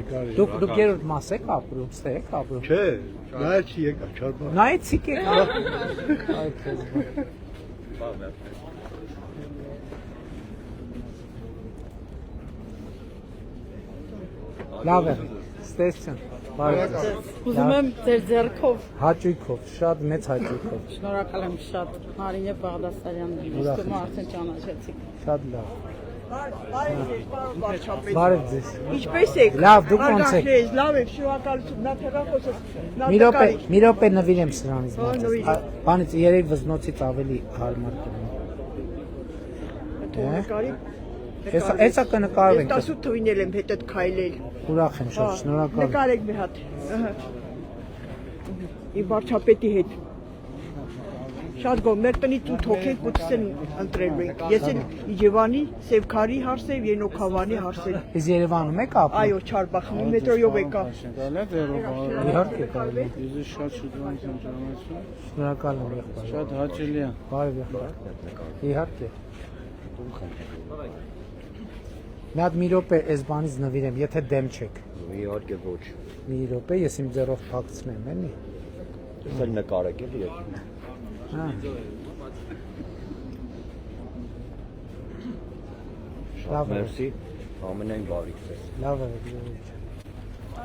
Դուք երրորդ մաս եք ապրում, ստե եք ապրում։ Չէ, նայեցի եկա, չարբա։ Նայեցիք եք։ Այ քեզ։ Լավ է, ստեսություն։ Ուզում եմ ձեր ձեռքով։ Հաճույքով, շատ մեծ հաճույքով։ Շնորհակալ եմ շատ։ Մարինե Բաղդասարյանն է, ուսումը արդեն ճանաչեցիք։ Շատ լավ։ Բարև ձեզ։ Ինչպես եք։ Լավ, դուք ոնց եք։ Լավ եք, շնորհակալություն։ Նա թերախոսս։ Մի րոպե նվիրեմ սրանից մոտ։ Բանից երեք վզնոցից ավելի հարմար կլինի։ Էսա կնկարվենք։ Ես 18 թվին եմ հետդ քայլել։ Ուրախ եմ շատ, շնորհակալ եմ։ Նկարեք մի հատ։ Իմ վարչապետի հետ։ Շատ գոհ, մեր տնից 8 հոգի կուտսեն ընտրելու ենք։ Ես էլ Իջևանի, Սևքարի հարսել, Ենոքավանի հարսել։ Իսկ Երևանում եք ապրում։ Այո, Չարբախի մետրոյով եկա։ Իհարկե կարելի է։ Ես շատ շուտով եմ ճանաչում։ Շնորհակալ եմ եղբայր։ Շատ հաճելի է։ Բարև եղբայր։ Իհարկե։ Մի հատ մի րոպե այս բանից նվիրեմ, եթե դեմ չեք։ Իհարկե ոչ։ Մի րոպե ես իմ ձեռով փակցնեմ, էլի։ Ես էլ նկարեք էլի։ Հա։ Շատ մերսի, ամենայն բարիք ձեզ։ Լավ է,